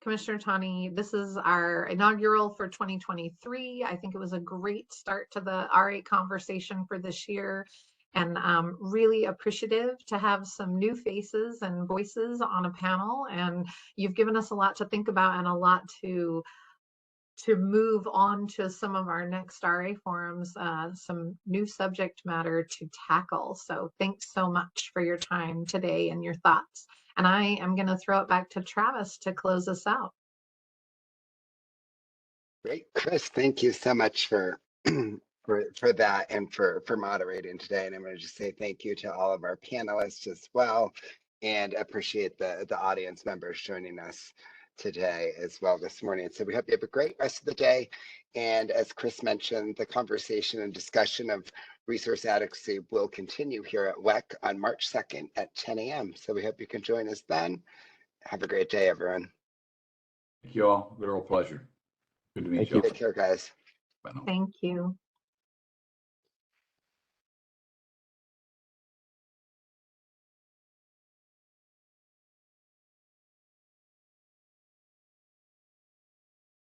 Commissioner Tawney. This is our inaugural for 2023. I think it was a great start to the RA conversation for this year, and really appreciative to have some new faces and voices on a panel. And you've given us a lot to think about and a lot to to move on to some of our next RA forums, some new subject matter to tackle. So thanks so much for your time today and your thoughts. And I am going to throw it back to Travis to close us out. Great, Chris, thank you so much for for that and for moderating today. And I'm going to just say thank you to all of our panelists as well, and appreciate the audience members joining us today as well this morning. So we hope you have a great rest of the day. And as Chris mentioned, the conversation and discussion of resource adequacy will continue here at WECC on March 2nd at 10 a.m. So we hope you can join us then. Have a great day, everyone. Thank you all. Real pleasure. Good to meet Thank you. you. Take care, guys. Bye now. Thank you.